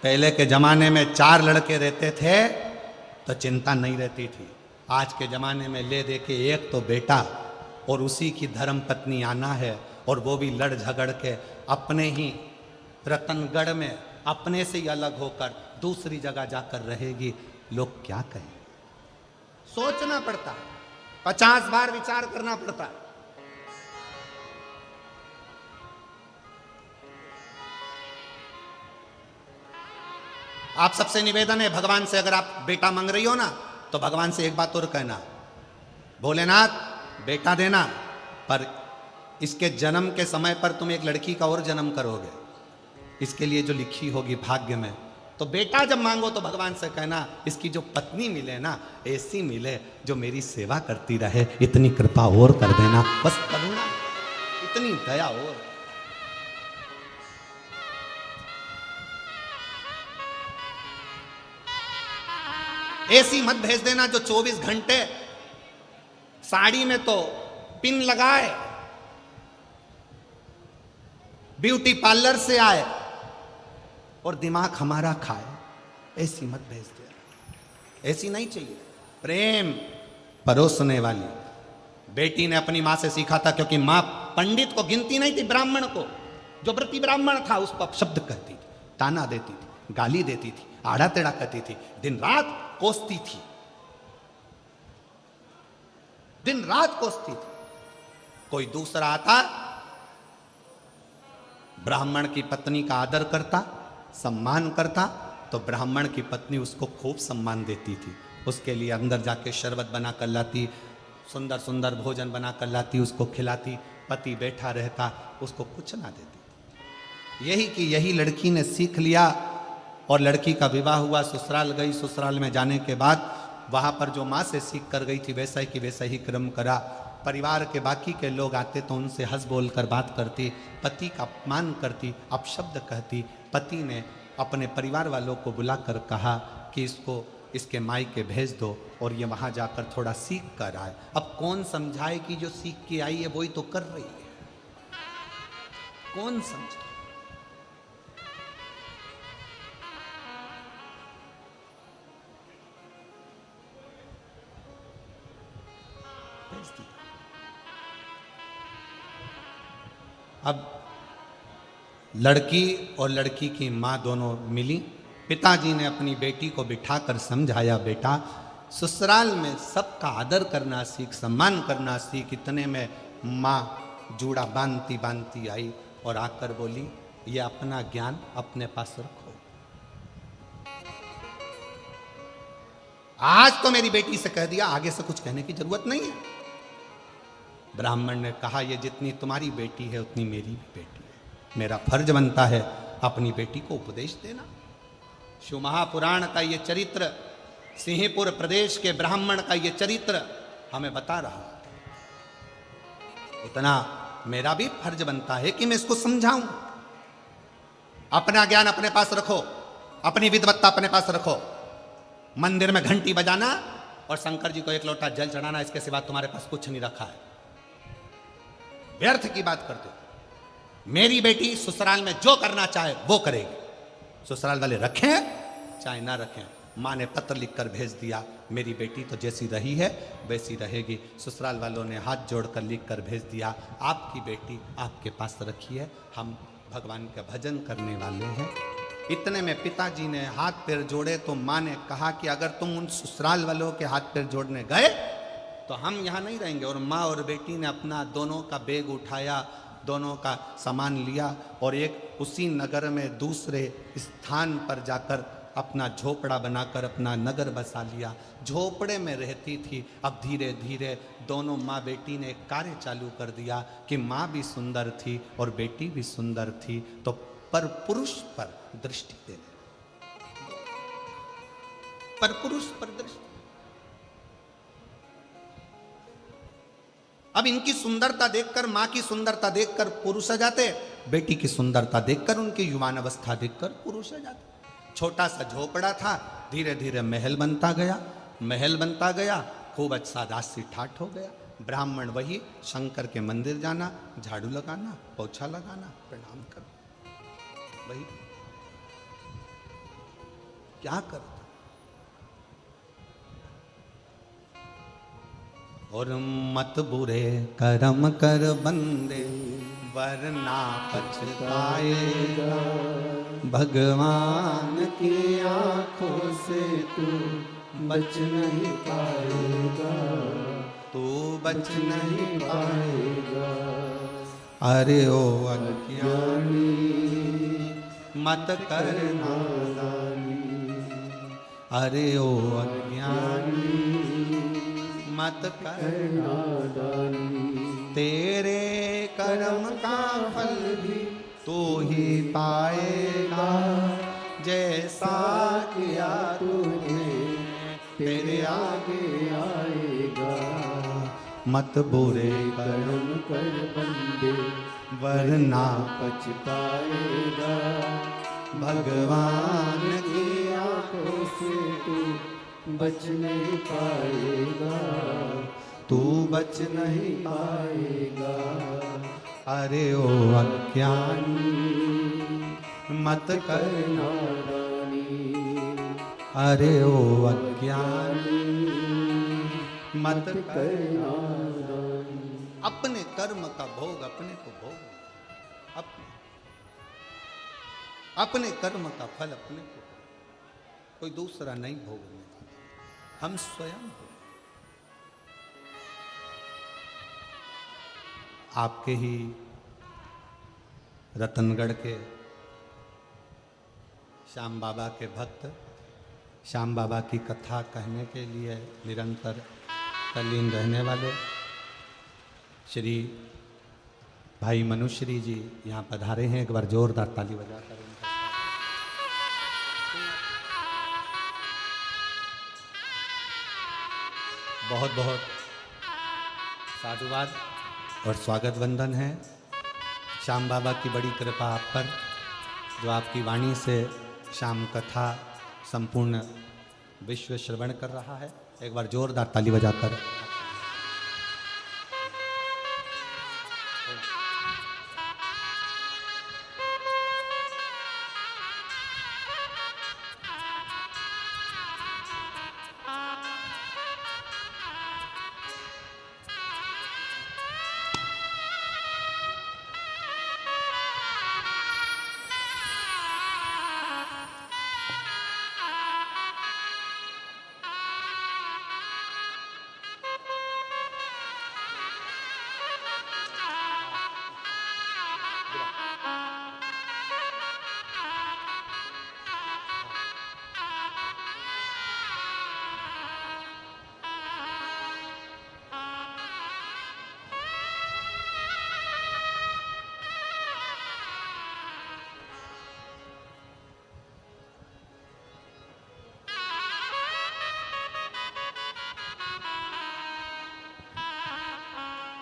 पहले के जमाने में 4 लड़के रहते थे तो चिंता नहीं रहती थी। आज के जमाने में ले दे के एक तो बेटा और उसी की धर्म पत्नी आना है, और वो भी लड़ झगड़ के अपने ही रतनगढ़ में अपने से ही अलग होकर दूसरी जगह जाकर रहेगी। लोग क्या कहें? सोचना पड़ता है, 50 बार विचार करना पड़ता है। आप सबसे निवेदन है भगवान से, अगर आप बेटा मांग रही हो ना तो भगवान से एक बात और कहना, भोलेनाथ बेटा देना, पर इसके जन्म के समय पर तुम एक लड़की का और जन्म करोगे, इसके लिए जो लिखी होगी भाग्य में। तो बेटा जब मांगो तो भगवान से कहना इसकी जो पत्नी मिले ना ऐसी मिले जो मेरी सेवा करती रहे, इतनी कृपा और कर देना, बस करुणा, इतनी दया और। ऐसी मत भेज देना जो 24 घंटे साड़ी में तो पिन लगाए, ब्यूटी पार्लर से आए और दिमाग हमारा खाए, ऐसी मत भेज दे। ऐसी नहीं चाहिए। प्रेम परोसने वाली। बेटी ने अपनी मां से सीखा था, क्योंकि मां पंडित को गिनती नहीं थी, ब्राह्मण को, जो व्रती ब्राह्मण था उसको अपशब्द कहती थी, ताना देती थी, गाली देती थी, आड़ा टेढ़ा कहती थी, दिन रात कोसती थी, दिन रात कोसती थी। कोई दूसरा आता, ब्राह्मण की पत्नी का आदर करता, सम्मान करता, तो ब्राह्मण की पत्नी उसको खूब सम्मान देती थी, उसके लिए अंदर जाके शरबत बना कर लाती, सुंदर सुंदर भोजन बना कर लाती, उसको खिलाती। पति बैठा रहता, उसको कुछ ना देती। यही कि यही लड़की ने सीख लिया और लड़की का विवाह हुआ, ससुराल गई। ससुराल में जाने के बाद वहाँ पर जो माँ से सीख कर गई थी वैसा ही कि वैसा ही क्रम करा। परिवार के बाकी के लोग आते तो उनसे हंस बोल कर बात करती, पति का अपमान करती, अपशब्द कहती। पति ने अपने परिवार वालों को बुलाकर कहा कि इसको इसके मायके भेज दो और ये वहाँ जाकर थोड़ा सीख कर आए। अब कौन समझाए कि जो सीख के आई है वही तो कर रही है, कौन समझाए? अब लड़की और लड़की की माँ दोनों मिली। पिताजी ने अपनी बेटी को बिठाकर समझाया, बेटा ससुराल में सबका आदर करना सीख, सम्मान करना सीख। इतने में माँ जूड़ा बांधती बांधती आई और आकर बोली, ये अपना ज्ञान अपने पास रखो। आज तो मेरी बेटी से कह दिया, आगे से कुछ कहने की जरूरत नहीं है। ब्राह्मण ने कहा, ये जितनी तुम्हारी बेटी है उतनी मेरी भी बेटी है, मेरा फर्ज बनता है अपनी बेटी को उपदेश देना। शिव महापुराण का ये चरित्र, सिंहपुर प्रदेश के ब्राह्मण का ये चरित्र हमें बता रहा, इतना मेरा भी फर्ज बनता है कि मैं इसको समझाऊं। अपना ज्ञान अपने पास रखो, अपनी विद्वत्ता अपने पास रखो। मंदिर में घंटी बजाना और शंकर जी को एक लोटा जल चढ़ाना, इसके सिवा तुम्हारे पास कुछ नहीं रखा है। व्यर्थ की बात करते हो। मेरी बेटी ससुराल में जो करना चाहे वो करेगी, ससुराल वाले रखें चाहे ना रखें। माँ ने पत्र लिखकर भेज दिया, मेरी बेटी तो जैसी रही है वैसी रहेगी। ससुराल वालों ने हाथ जोड़कर लिखकर भेज दिया, आपकी बेटी आपके पास रखी है, हम भगवान का भजन करने वाले हैं। इतने में पिताजी ने हाथ पैर जोड़े तो माँ ने कहा कि अगर तुम उन ससुराल वालों के हाथ पैर जोड़ने गए तो हम यहाँ नहीं रहेंगे। और माँ और बेटी ने अपना दोनों का बैग उठाया, दोनों का सामान लिया और एक उसी नगर में दूसरे स्थान पर जाकर अपना झोपड़ा बनाकर अपना नगर बसा लिया। झोपड़े में रहती थी। अब धीरे धीरे दोनों माँ बेटी ने एक कार्य चालू कर दिया कि माँ भी सुंदर थी और बेटी भी सुंदर थी, तो पर पुरुष पर दृष्टि दे, पर पुरुष पर दृष्टि। अब इनकी सुंदरता देखकर, माँ की सुंदरता देखकर पुरुष आ जाते, बेटी की सुंदरता देखकर, उनकी युवान अवस्था देखकर पुरुष आ जाते। छोटा सा झोपड़ा था, धीरे धीरे महल बनता गया, महल बनता गया, खूब अच्छा दासी ठाठ हो गया। ब्राह्मण वही, शंकर के मंदिर जाना, झाड़ू लगाना, पोछा लगाना, प्रणाम करना, वही क्या करता। और मत बुरे कर्म कर बंदे वरना पछताएगा, भगवान की आंखों से तू बच नहीं पाएगा, तू बच नहीं पाएगा। अरे ओ अज्ञानी मत कर नादानी, अरे ओ अज्ञानी मत कर नादानी, तेरे कर्म का फल भी तू ही पाएगा, जैसा किया तूने तेरे आगे आएगा। मत बुरे कर्म कर बंदे वरना पछताएगा, भगवान की आंखों से तू बच नहीं पाएगा, तू बच नहीं पाएगा। अरे ओ अज्ञानी मत कर नादानी, अरे ओ अज्ञानी मत कर नादानी। अपने कर्म का भोग अपने को भोग, अपने कर्म का फल अपने को, कोई दूसरा नहीं भोगने वाला, हम स्वयं हो। आपके ही रतनगढ़ के श्याम बाबा के भक्त श्याम बाबा की कथा कहने के लिए निरंतर तल्लीन रहने वाले श्री भाई मनुश्री जी यहाँ पधारे हैं। एक बार जोरदार ताली बजाकर उनका बहुत बहुत साधुवाद और स्वागत वंदन है। श्याम बाबा की बड़ी कृपा आप पर, जो आपकी वाणी से श्याम कथा संपूर्ण विश्व श्रवण कर रहा है। एक बार जोरदार ताली बजाकर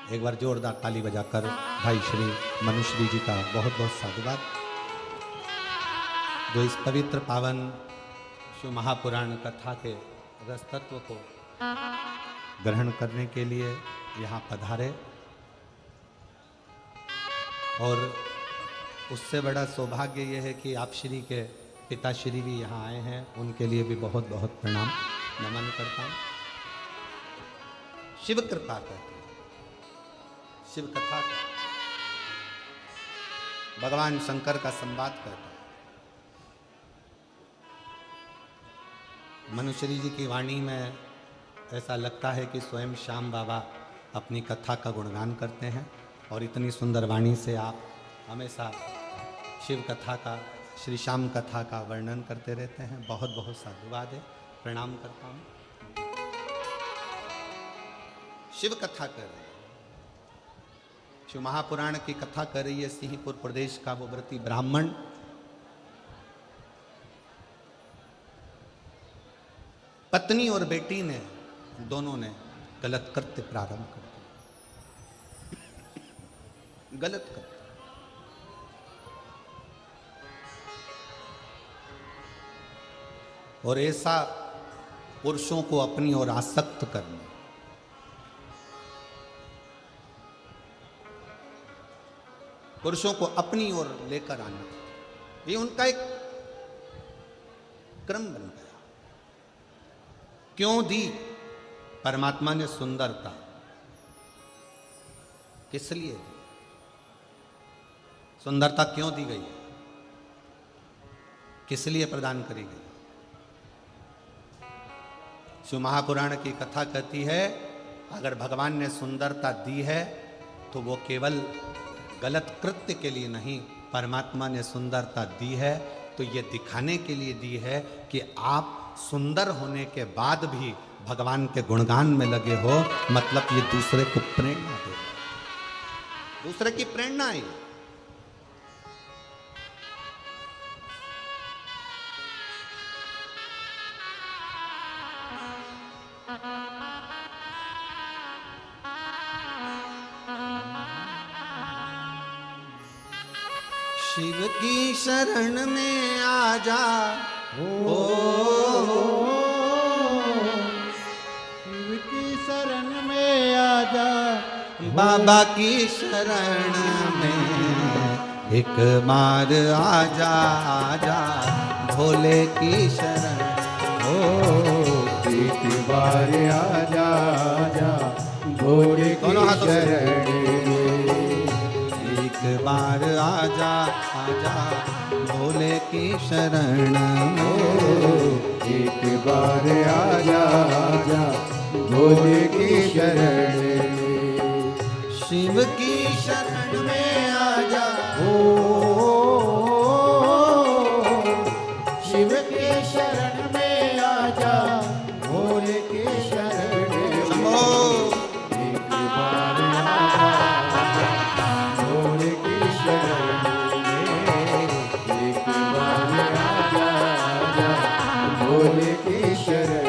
एक बार जोरदार ताली बजाकर भाई श्री मनुश्री जी का बहुत बहुत साधुवाद, जो इस पवित्र पावन शिव महापुराण कथा के रस तत्व को ग्रहण करने के लिए यहाँ पधारे। और उससे बड़ा सौभाग्य यह है कि आप श्री के पिताश्री भी यहाँ आए हैं, उनके लिए भी बहुत बहुत प्रणाम नमन करता हूँ। शिव कृपा कहते हैं, शिव कथा का, भगवान शंकर का संवाद कहता है। मनुश्री जी की वाणी में ऐसा लगता है कि स्वयं श्याम बाबा अपनी कथा का गुणगान करते हैं, और इतनी सुंदर वाणी से आप हमेशा शिव कथा का, श्री श्याम कथा का वर्णन करते रहते हैं। बहुत बहुत साधुवाद है, प्रणाम करता हूँ। शिव कथा कर रहे हैं, शिव महापुराण की कथा कर रही है सिंहपुर प्रदेश का वो व्रती ब्राह्मण। पत्नी और बेटी ने दोनों ने गलत कृत्य प्रारंभ कर दिया, गलत कृत्य। और ऐसा पुरुषों को अपनी ओर आसक्त करना, पुरुषों को अपनी ओर लेकर आना, ये उनका एक क्रम बन गया। क्यों दी परमात्मा ने सुंदरता? किस लिए दी? सुंदरता क्यों दी गई? किस लिए प्रदान करी गई? शिव महापुराण की कथा कहती है, अगर भगवान ने सुंदरता दी है तो वो केवल गलत कृत्य के लिए नहीं, परमात्मा ने सुंदरता दी है तो ये दिखाने के लिए दी है कि आप सुंदर होने के बाद भी भगवान के गुणगान में लगे हो, मतलब ये दूसरे को प्रेरणा दे, दूसरे की प्रेरणा है। शिव की शरण में आ जा, शिव की शरण में आ जा, बाबा की शरण में एक बार आजा आजा, भोले की शरण। ओ एक बार आजा आजा, भोले की दोनों हाथों से। शरण एक बार आजा आजा, भोले की शरण ओ एक बार आजा आजा, भोले की शरण शिव की शरण में आजा। ओ शिव के शरण में आजा, भोले के शरण शंभो। एक बार आजा आजा, भोले की शरण एक बार आजा आजा, भोले की शरण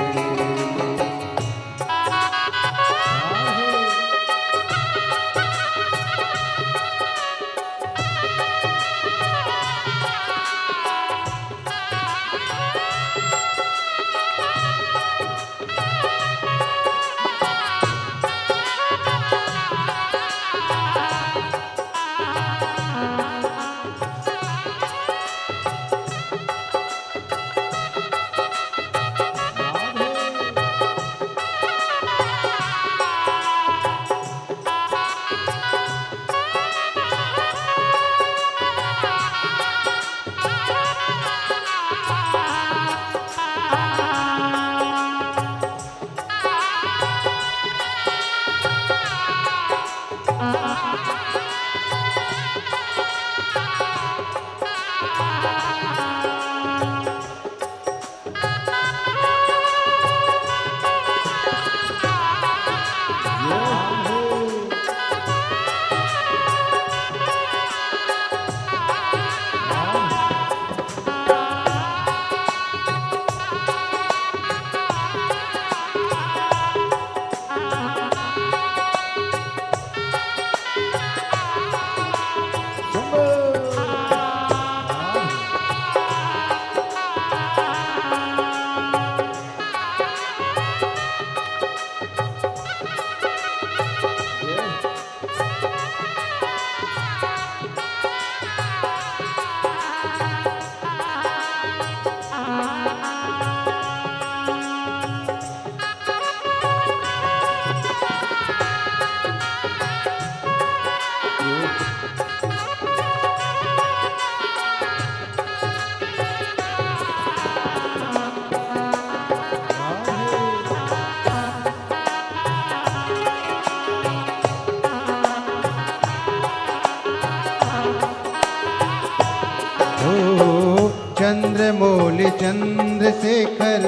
चंद्रमौली चंद्रशेखर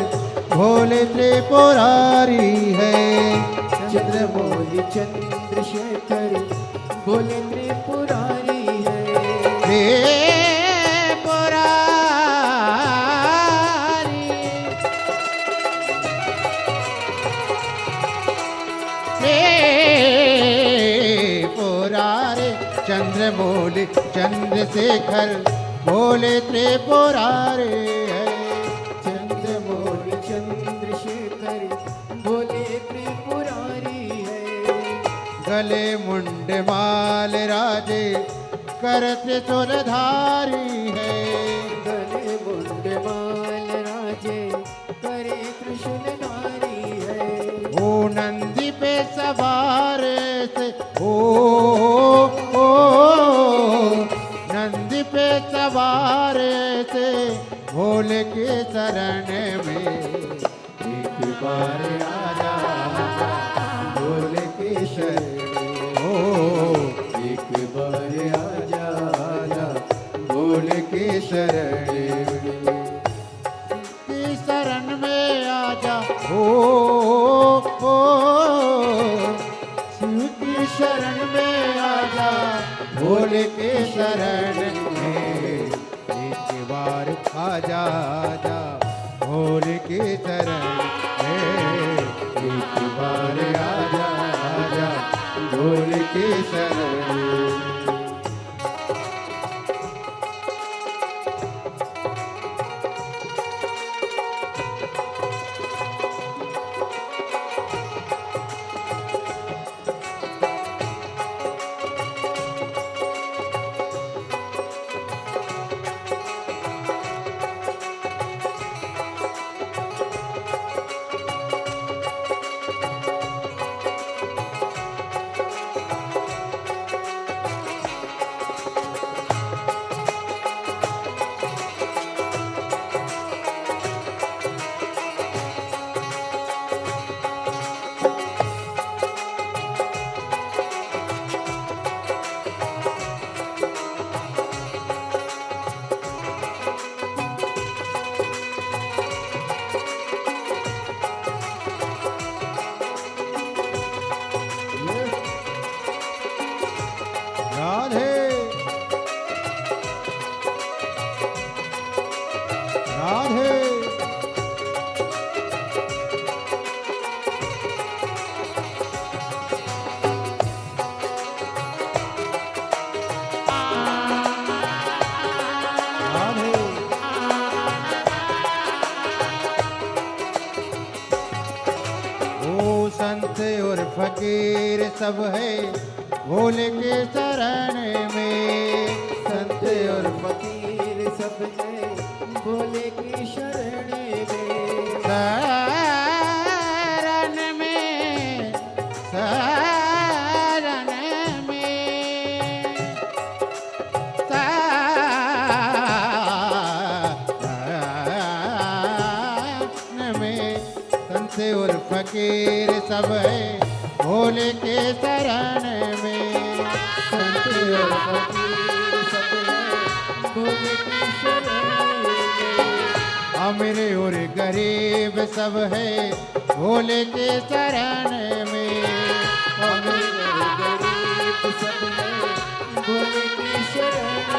भोले त्रिपुरारी है। चंद्रमौली चंद्रशेखर भोले त्रिपुरारी है। त्रिपुरारी त्रिपुरारी चंद्रमौली चंद्रशेखर भोले त्रिपुरारी है। चंद्रमौली चंद्रशेखर भोले त्रिपुरारी है। गले मुंड माल राजे करत सुरधारी है। गले मुंड माल राजे करे कृष्ण नारी है। ओ नंदी पे सवार से ओ नंदी पे सवार से भोले के शरण में एक बार आजा भोले के शरण ओ एक बार आजा भोले के शरण में आजा ओ शिव की शरण में आजा, भोले के शरण में एक बार आजा आजा, भोले के शरण में एक बार आजा आजा, भोले के शरण में। राधे राधे राधे। ओ संत और फकीर सब है भोले के शरण में, संत और फकीर सब है भोले की शरण में। शरण में शरण में शरण में संत और फकीर सब है भोले के शरण में। संत और फकीर सब है भोले की शरण में। अमीर और गरीब सब है भोले के शरण में। अमीर और गरीब सब है भोले की शरण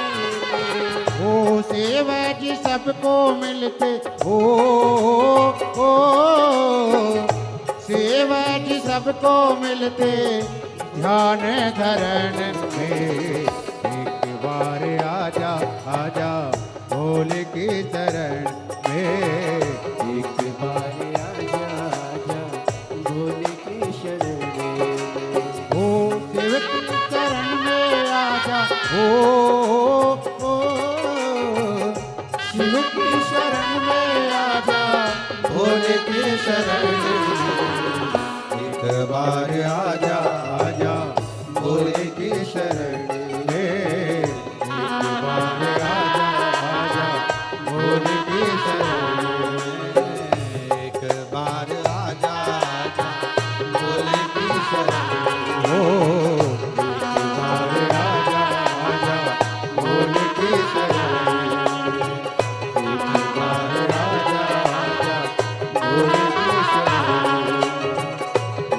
में। ओ सेवा जी सबको मिलते ओ सेवा जी सबको मिलते ध्यान धरण में। एक बार आजा आजा भोले के शरण में, एक बार आजा आजा भोले की शरण में। ओ सेवक की शरण में आजा ओ शिव की शरण में आजा, भोले की शरण में एक बार आजा आजा, भोले की शरण में एक बार आजा आजा, भोले की शरण में एक बार आजा आजा, भोले की शरण में ओ एक बार आजा आजा, भोले की शरण में एक बार आजा आजा, भोले की शरण में एक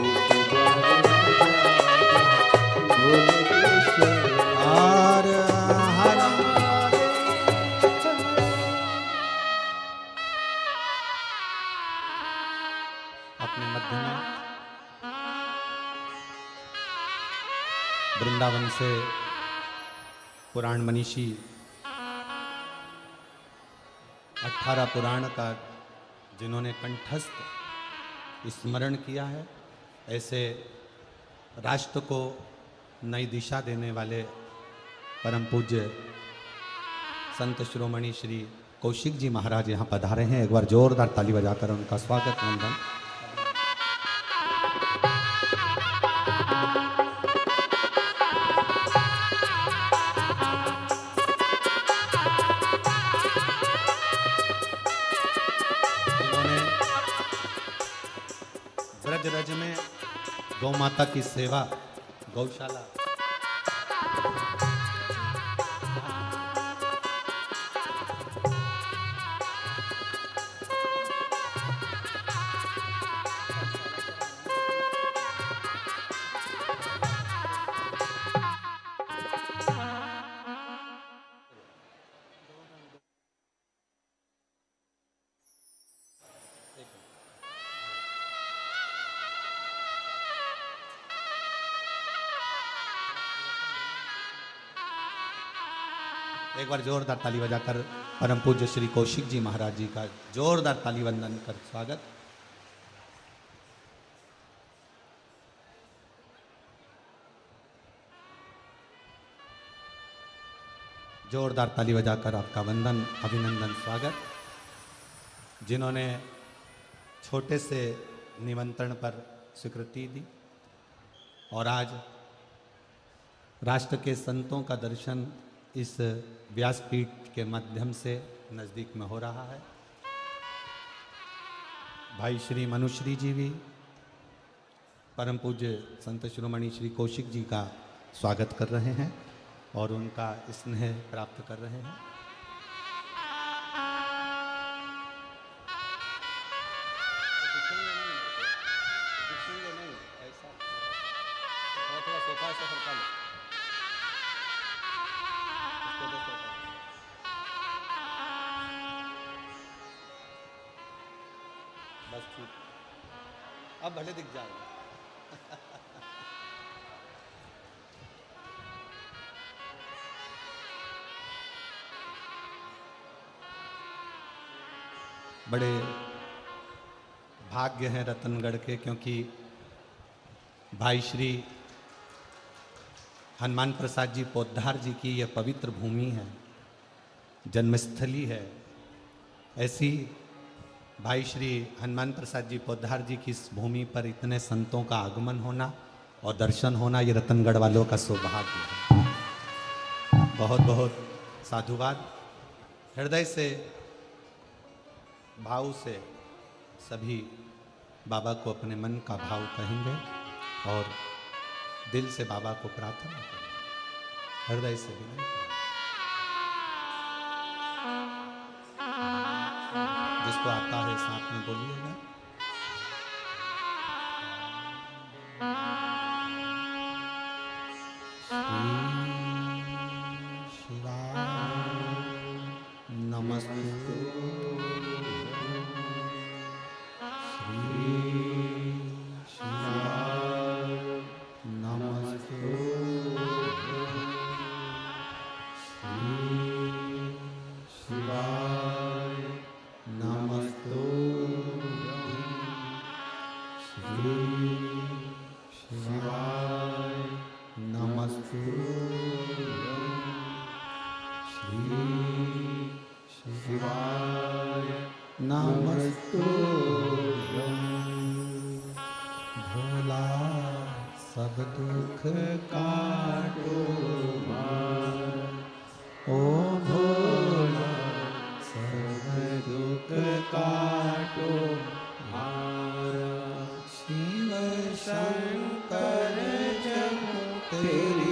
बार आजा आजा, भोले की शरण में। हर हर अपने मध्य में वृंदावन से पुराण मनीषी 18 पुराण का जिन्होंने कंठस्थ स्मरण किया है, ऐसे राष्ट्र को नई दिशा देने वाले परम पूज्य संत शिरोमणि श्री कौशिक जी महाराज यहाँ पधारे हैं। एक बार जोरदार ताली बजाकर उनका स्वागत वंदन। जिन्होंने ब्रज रज में गौ माता की सेवा, गौशाला एक बार जोरदार ताली बजाकर परम पूज्य श्री कौशिक जी महाराज जी का जोरदार ताली वंदन कर स्वागत। जोरदार ताली बजाकर आपका वंदन अभिनंदन स्वागत। जिन्होंने छोटे से निमंत्रण पर स्वीकृति दी और आज राष्ट्र के संतों का दर्शन इस व्यासपीठ के माध्यम से नज़दीक में हो रहा है। भाई श्री मनुश्री जी भी परम पूज्य संत शिरोमणि श्री कौशिक जी का स्वागत कर रहे हैं और उनका स्नेह प्राप्त कर रहे हैं। बस ठीक, अब भले दिख जाएगा। बड़े भाग्य हैं रतनगढ़ के, क्योंकि भाई श्री हनुमान प्रसाद जी पोद्दार जी की यह पवित्र भूमि है, जन्मस्थली है। ऐसी भाई श्री हनुमान प्रसाद जी पोद्दार जी की इस भूमि पर इतने संतों का आगमन होना और दर्शन होना, ये रतनगढ़ वालों का सौभाग्य है। बहुत बहुत साधुवाद। हृदय से भाव से सभी बाबा को अपने मन का भाव कहेंगे और दिल से बाबा को प्रार्थना करेंगे, हृदय से विनय करेंगे। जिसको आता है साथ में बोलिएगा। श्री शिवाय नमस्ते। श्री शिवाय नमस्ते। श्री शिवाय नमस्ते। श्री शिवाय नमस्ते। श्री शिवाय नमस्ते। भोला सब दुख काटो ओ भोला सब दुख काटो शिव शंकर जब तेरी